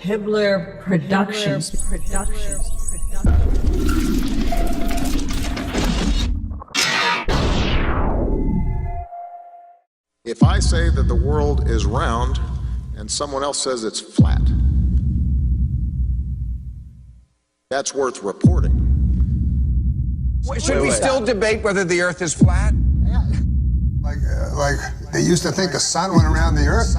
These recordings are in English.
Hibbler Productions. If I say that the world is round and someone else says it's flat, that's worth reporting. Should we still debate whether the Earth is flat? Like they used to think the sun went around the Earth.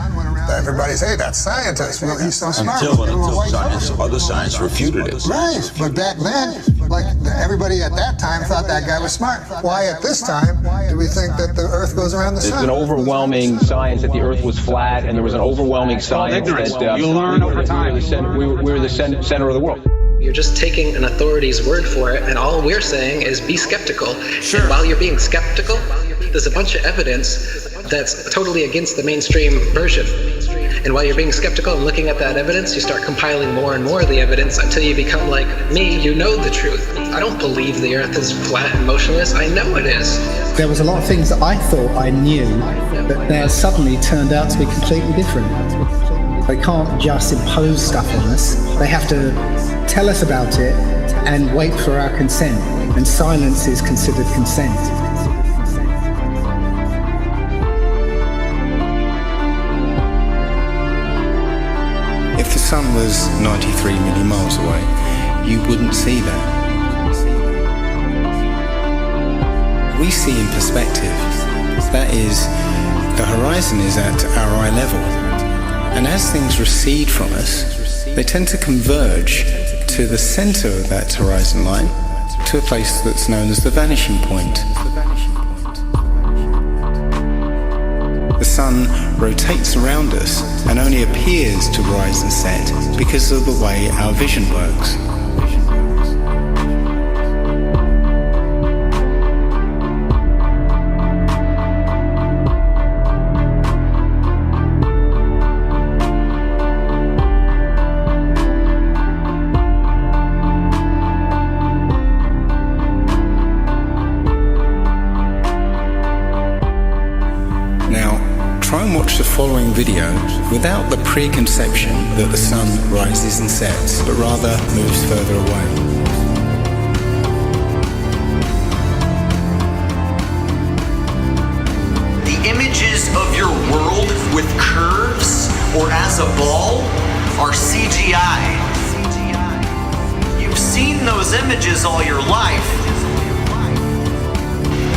Everybody say that's scientists. Well, he's so smart. Until other science refuted it. Right, but back then, like everybody at that time thought that guy was smart. Why at this time do we think that the Earth goes around the sun? There's an overwhelming science that the Earth was flat, and there was an overwhelming science that you learn over time. We were the center of the world. You're just taking an authority's word for it, and all we're saying is be skeptical. Sure. And while you're being skeptical, there's a bunch of evidence that's totally against the mainstream version. And while you're being skeptical and looking at that evidence, you start compiling more and more of the evidence until you become like me, you know the truth. I don't believe the Earth is flat and motionless. I know it is. There was a lot of things that I thought I knew that now suddenly turned out to be completely different. They can't just impose stuff on us. They have to tell us about it and wait for our consent. And silence is considered consent. If the sun was 93 million miles away, you wouldn't see that. We see in perspective. That is, the horizon is at our eye level. And as things recede from us, they tend to converge to the center of that horizon line, to a place that's known as the vanishing point. The sun rotates around us and only appears to rise and set because of the way our vision works. Try and watch the following video without the preconception that the sun rises and sets, but rather moves further away. The images of your world with curves or as a ball are CGI. You've seen those images all your life.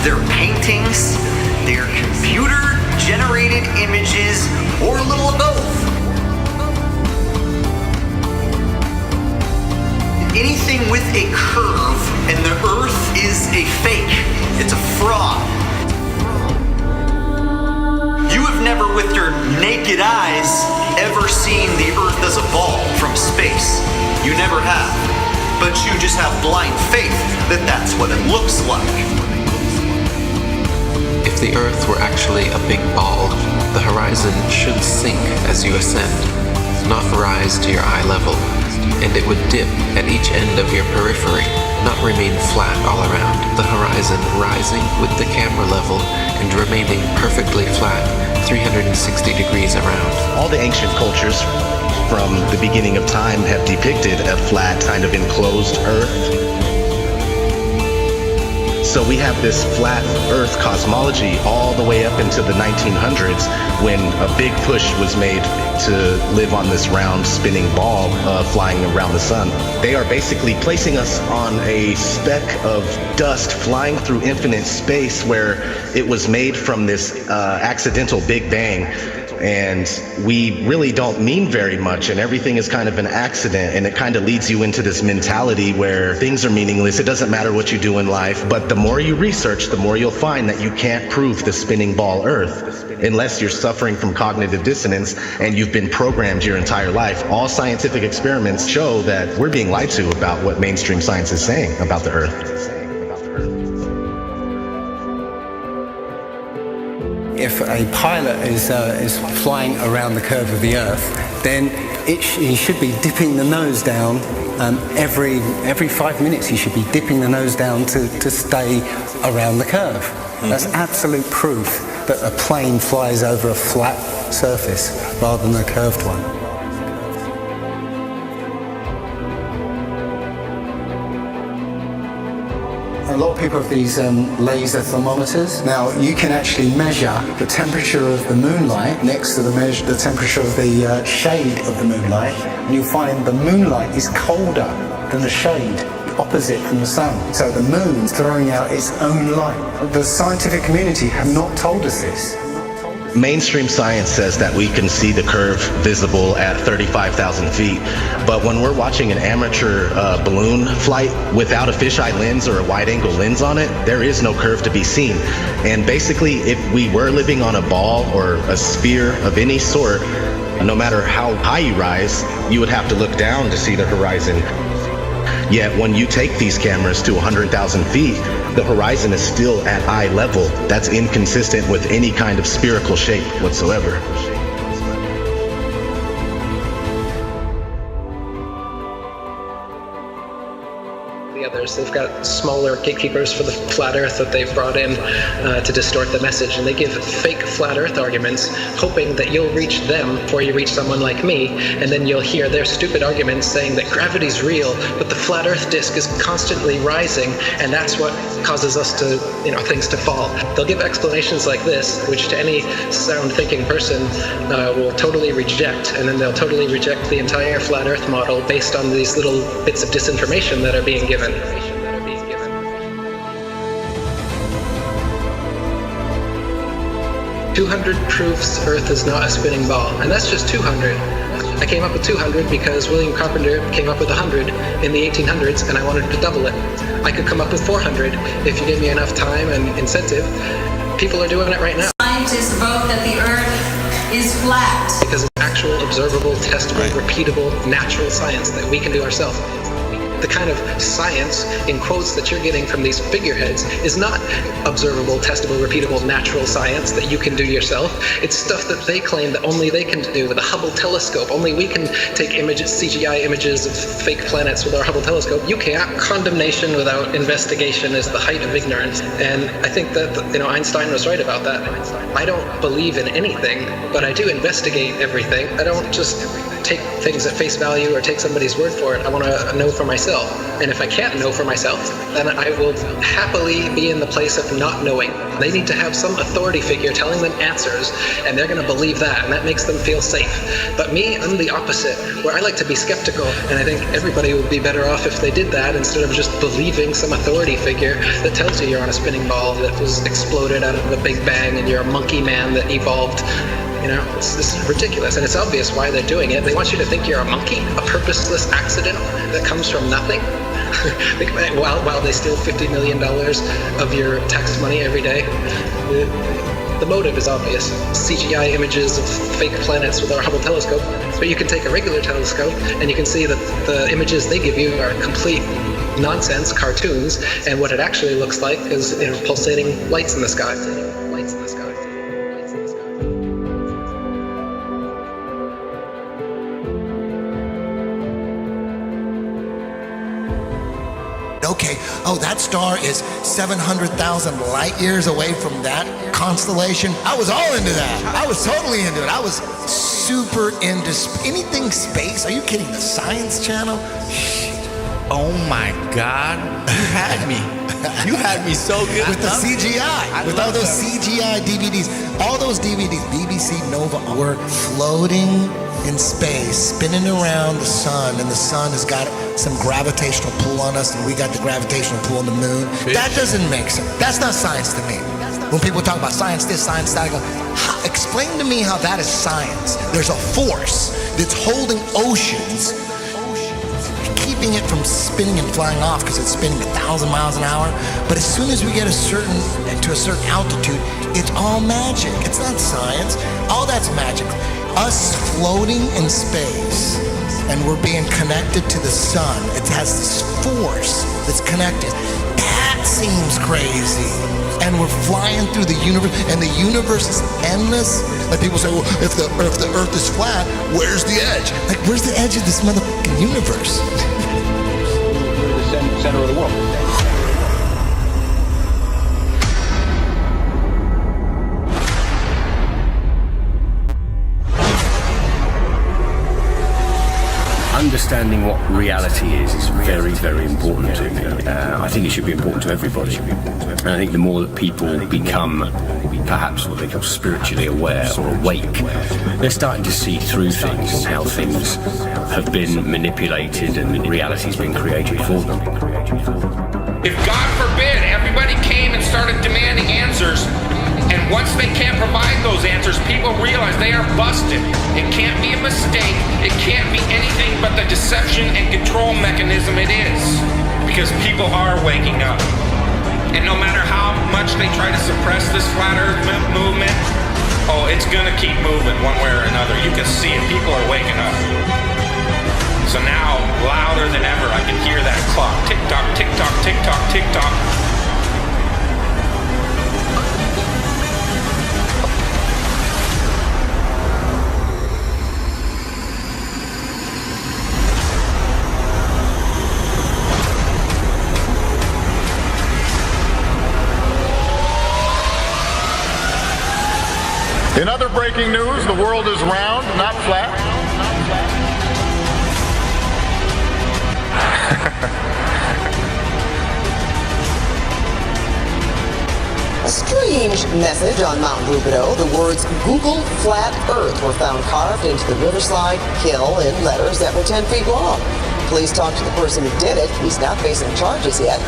They're paintings, they're computer-generated images, or a little of both. Anything with a curve and the Earth is a fake. It's a fraud. You have never with your naked eyes ever seen the Earth as a ball from space. You never have. But you just have blind faith that that's what it looks like. If the Earth were actually a big ball, the horizon should sink as you ascend, not rise to your eye level, and it would dip at each end of your periphery, not remain flat all around, the horizon rising with the camera level and remaining perfectly flat 360 degrees around. All the ancient cultures from the beginning of time have depicted a flat, kind of enclosed Earth. So we have this flat Earth cosmology all the way up into the 1900s when a big push was made to live on this round spinning ball flying around the sun. They are basically placing us on a speck of dust flying through infinite space where it was made from this accidental Big Bang. And we really don't mean very much, and everything is kind of an accident, and it kind of leads you into this mentality where things are meaningless. It doesn't matter what you do in life, but the more you research, the more you'll find that you can't prove the spinning ball Earth unless you're suffering from cognitive dissonance and you've been programmed your entire life. All scientific experiments show that we're being lied to about what mainstream science is saying about the Earth. If a pilot is flying around the curve of the Earth, then he should be dipping the nose down every 5 minutes. He should be dipping the nose down to stay around the curve. That's absolute proof that a plane flies over a flat surface rather than a curved one. A lot of people have these laser thermometers. Now, you can actually measure the temperature of the moonlight next to the temperature of the shade of the moonlight, and you'll find the moonlight is colder than the shade opposite from the sun. So the moon's throwing out its own light. The scientific community have not told us this. Mainstream science says that we can see the curve visible at 35,000 feet, but when we're watching an amateur balloon flight without a fisheye lens or a wide-angle lens on it, there is no curve to be seen. And basically, if we were living on a ball or a sphere of any sort, no matter how high you rise, you would have to look down to see the horizon. Yet when you take these cameras to 100,000 feet, the horizon is still at eye level. That's inconsistent with any kind of spherical shape whatsoever. Others. They've got smaller gatekeepers for the flat earth that they've brought in to distort the message, and they give fake flat earth arguments, hoping that you'll reach them before you reach someone like me, and then you'll hear their stupid arguments saying that gravity's real, but the flat earth disk is constantly rising, and that's what causes us to, things to fall. They'll give explanations like this, which to any sound thinking person will totally reject, and then they'll totally reject the entire flat earth model based on these little bits of disinformation that are being given. 200 proofs Earth is not a spinning ball, and that's just 200. I came up with 200 because William Carpenter came up with 100 in the 1800s, and I wanted to double it. I could come up with 400 if you give me enough time and incentive. People are doing it right now. Scientists vote that the Earth is flat. Because of actual, observable, testable, repeatable, natural science that we can do ourselves. The kind of science, in quotes, that you're getting from these figureheads is not observable, testable, repeatable, natural science that you can do yourself. It's stuff that they claim that only they can do with a Hubble telescope. Only we can take images, CGI images of fake planets with our Hubble telescope. You can't. Condemnation without investigation is the height of ignorance. And I think that, Einstein was right about that. I don't believe in anything, but I do investigate everything. I don't just take things at face value or take somebody's word for it. I want to know for myself. And if I can't know for myself, then I will happily be in the place of not knowing. They need to have some authority figure telling them answers, and they're going to believe that, and that makes them feel safe. But me, I'm the opposite, where I like to be skeptical, and I think everybody would be better off if they did that instead of just believing some authority figure that tells you you're on a spinning ball that was exploded out of a big bang and you're a monkey man that evolved. This is ridiculous, and it's obvious why they're doing it. They want you to think you're a monkey, a purposeless accident that comes from nothing, while they steal $50 million of your tax money every day. The motive is obvious. CGI images of fake planets with our Hubble telescope, but you can take a regular telescope and you can see that the images they give you are complete nonsense, cartoons, and what it actually looks like is pulsating lights in the sky. Lights in the sky. Okay, that star is 700,000 light years away from that constellation. I was all into that. I was totally into it. I was super into anything space. Are you kidding? The Science Channel? Oh my God, you had me. You had me so good. With the CGI, with all those CGI DVDs. All those DVDs, BBC Nova, were floating in space, spinning around the sun, and the sun has got some gravitational pull on us, and we got the gravitational pull on the moon. That doesn't make sense. That's not science to me. When people talk about science this, science that, I go, explain to me how that is science. There's a force that's holding oceans, keeping it from spinning and flying off because it's spinning 1,000 miles an hour. But as soon as we get to a certain altitude, it's all magic. It's not science. All that's magic. Us floating in space, and we're being connected to the sun. It has this force that's connected. That seems crazy. And we're flying through the universe, and the universe is endless. Like people say, well, if the Earth is flat, where's the edge? Like, where's the edge of this motherfucking universe? We're the center of the world. understanding what reality is very, very important to me. I think it should be important to everybody. And I think the more that people become perhaps what they call spiritually aware or awake, they're starting to see through things and how things have been manipulated and reality's been created for them. If, God forbid, everybody came and started demanding answers, and once they can't provide those answers, people realize they are busted. It can't be a mistake. It can't be anything but the deception and control mechanism it is. Because people are waking up. And no matter how much they try to suppress this flat earth movement, oh, it's gonna keep moving one way or another. You can see it. People are waking up. So now, louder than ever, I can hear that clock. Tick-tock, tick-tock, tick-tock, tick-tock. In other breaking news, the world is round, not flat. A strange message on Mount Rubidoux. The words Google Flat Earth were found carved into the Riverside Hill in letters that were 10 feet long. Police talked to the person who did it. He's not facing charges yet.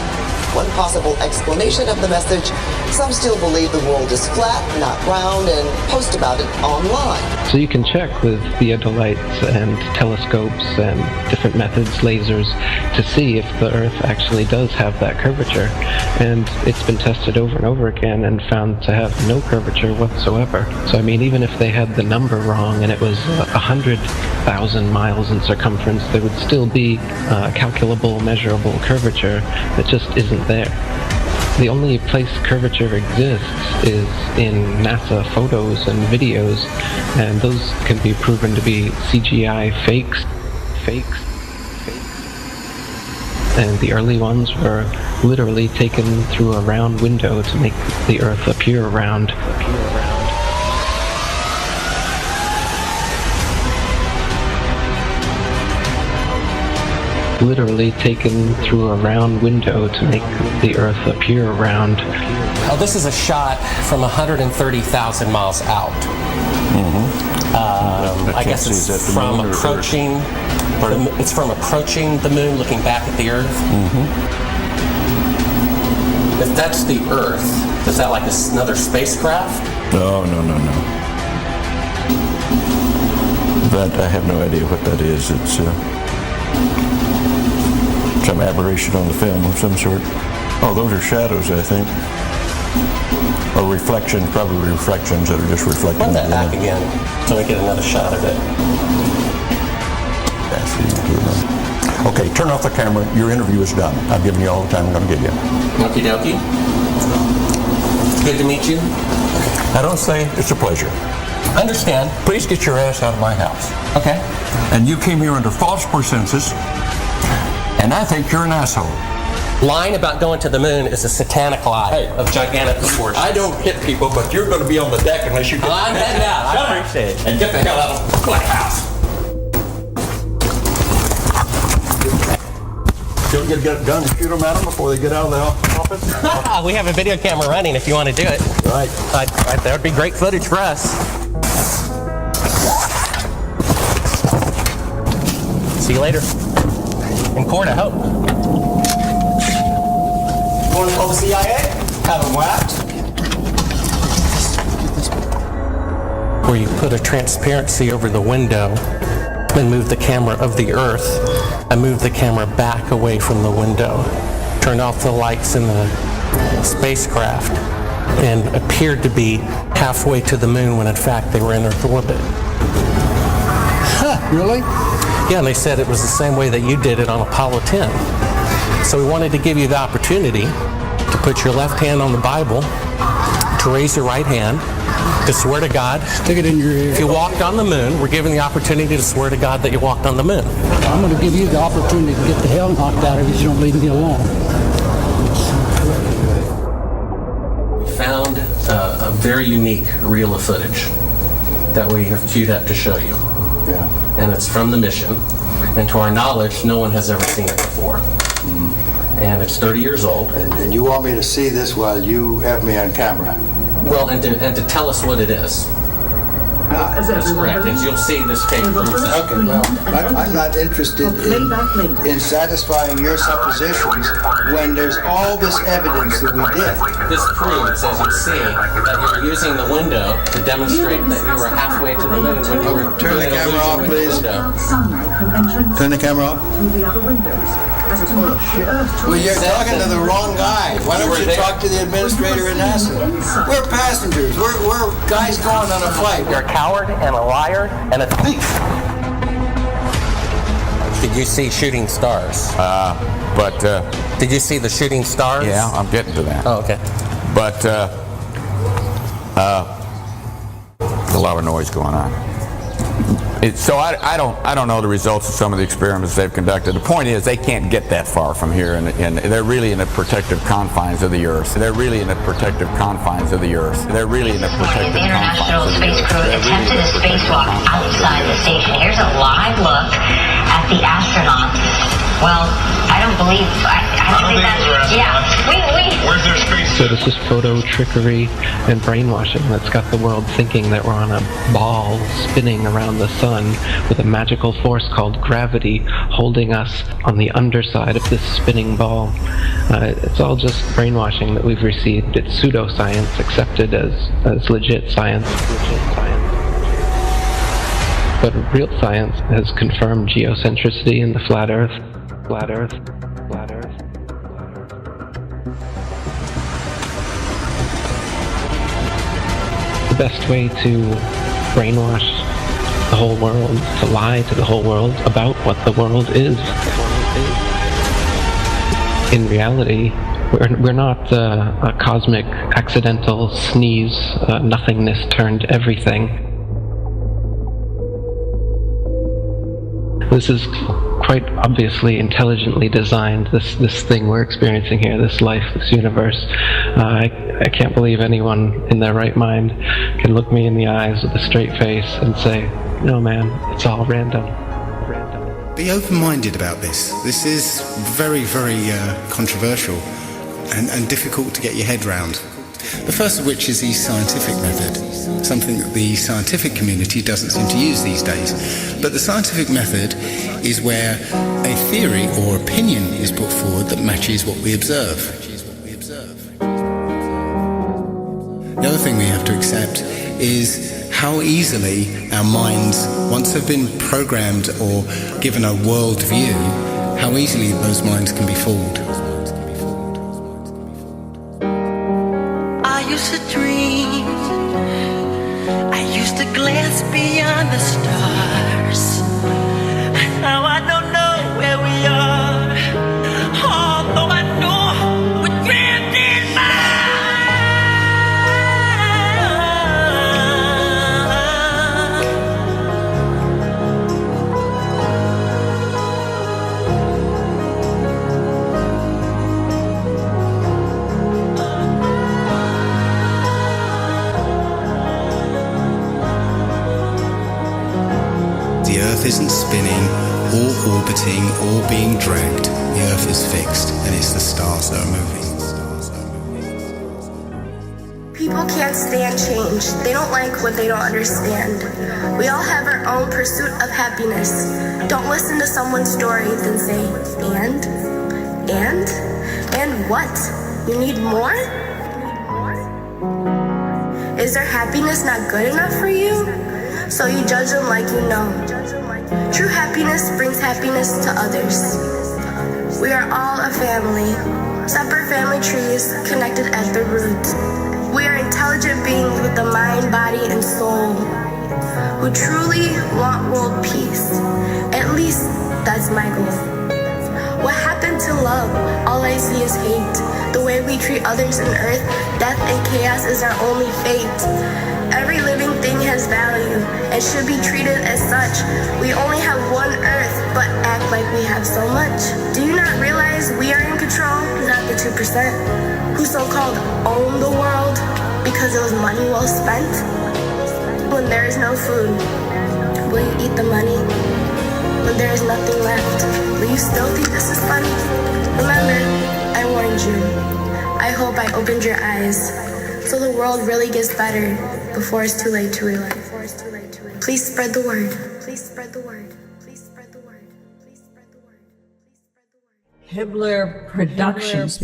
One possible explanation of the message: some still believe the world is flat, not round, and post about it online. So you can check with theodolites and telescopes and different methods, lasers, to see if the Earth actually does have that curvature. And it's been tested over and over again and found to have no curvature whatsoever. So I mean, even if they had the number wrong and it was 100,000 miles in circumference, there would still be a calculable, measurable curvature that just isn't there. The only place curvature exists is in NASA photos and videos, and those can be proven to be CGI fakes. And the early ones were literally taken through a round window to make the Earth appear round. Literally taken through a round window to make the Earth appear round. Oh, this is a shot from 130,000 miles out. I guess it's from approaching. It's from approaching the moon, looking back at the Earth. If that's the Earth, is that like another spacecraft? No. That I have no idea what that is. It's some aberration on the film of some sort. Oh, those are shadows, I think. Or reflections, probably reflections that are just reflecting. Run that back again so we get another shot of it. Okay, turn off the camera. Your interview is done. I've given you all the time I'm going to give you. Okie dokie. Good to meet you. I don't say it's a pleasure. Understand. Please get your ass out of my house. Okay. And you came here under false pretenses, and I think you're an asshole. Lying about going to the moon is a satanic lie of gigantic proportions. I don't hit people, but you're going to be on the deck unless you get I'm heading out. I appreciate it. And get the hell out of my house. Don't get a gun and shoot them at them before they get out of the office? We have a video camera running if you want to do it. Right. That would be great footage for us. See you later. In court, I hope. Want to call the CIA? Have them whacked? Where you put a transparency over the window and move the camera of the Earth and move the camera back away from the window. Turn off the lights in the spacecraft and appeared to be halfway to the moon when in fact they were in Earth orbit. Huh, really? Yeah, and they said it was the same way that you did it on Apollo 10. So we wanted to give you the opportunity to put your left hand on the Bible, to raise your right hand, to swear to God. Stick it in your ear. If you walked on the moon, we're giving the opportunity to swear to God that you walked on the moon. I'm going to give you the opportunity to get the hell knocked out of you if you don't leave me alone. We found a very unique reel of footage that you'd have to show you. Yeah. And it's from the mission. And to our knowledge, no one has ever seen it before. And it's 30 years old. And you want me to see this while you have me on camera? Well, and to tell us what it is. That's correct. And you'll see this tape proves that. Okay, well, I'm not interested in satisfying your suppositions when there's all this evidence that we did. This proves, as you see, that you were using the window to demonstrate that you were halfway to the moon when you were Turn the camera off, please. Turn the camera off. Well, you're talking to the wrong guy. Why don't you talk to the administrator at NASA? We're passengers. We're guys going on a flight. You're a coward and a liar and a thief. Did you see shooting stars? Did you see the shooting stars? Yeah, I'm getting to that. Oh, okay. But there's a lot of noise going on. So I don't know the results of some of the experiments they've conducted. The point is they can't get that far from here, and they're really in the protective confines of the Earth. They're really in the protective confines of the Earth. They're really in the protective International Space Crew attempted a spacewalk outside the station. Here's a live look at the astronauts. Well, I don't believe that's... Yeah. Where's their space? So this is photo trickery and brainwashing that's got the world thinking that we're on a ball spinning around the sun with a magical force called gravity holding us on the underside of this spinning ball. It's all just brainwashing that we've received. It's pseudoscience accepted as legit science. But real science has confirmed geocentricity in the flat Earth. Flat Earth. Flat Earth. The best way to brainwash the whole world, to lie to the whole world about what the world is. In reality, we're not a cosmic accidental sneeze, nothingness turned everything. This is quite obviously intelligently designed, this thing we're experiencing here, this life, this universe. I can't believe anyone in their right mind can look me in the eyes with a straight face and say, no man, it's all random. Be open-minded about this. This is very, very controversial and difficult to get your head round. The first of which is the scientific method, something that the scientific community doesn't seem to use these days. But the scientific method is where a theory or opinion is put forward that matches what we observe. The other thing we have to accept is how easily our minds, once have been programmed or given a world view, how easily those minds can be fooled. I used to dream, I used to glance beyond the stars. Now I don't know where we are, although I know we're drifting by. The Earth isn't spinning or orbiting or being dragged. The Earth is fixed, and it's the stars that are moving. People can't stand change. They don't like what they don't understand. We all have our own pursuit of happiness. Don't listen to someone's story, then say, and what? You need more? Is their happiness not good enough for you? So you judge them like you know. True happiness brings happiness to others. We are all a family, separate family trees connected at the root. We are intelligent beings with a mind, body, and soul who truly want world peace. At least that's my goal. What happened to love? All I see is hate. The way we treat others on earth, death and chaos is our only fate. Every living thing has value and should be treated as such. We only have one earth, but act like we have so much. Do you not realize we are in control, not the 2%, who so-called own the world because it was money well spent? When there is no food, will you eat the money? when there is nothing left. Will you still think this is funny? Remember, I warned you. I hope I opened your eyes so the world really gets better before it's too late to realize. Please spread the word. Please spread the word. Please spread the word. Please spread the word. Hibbler Productions.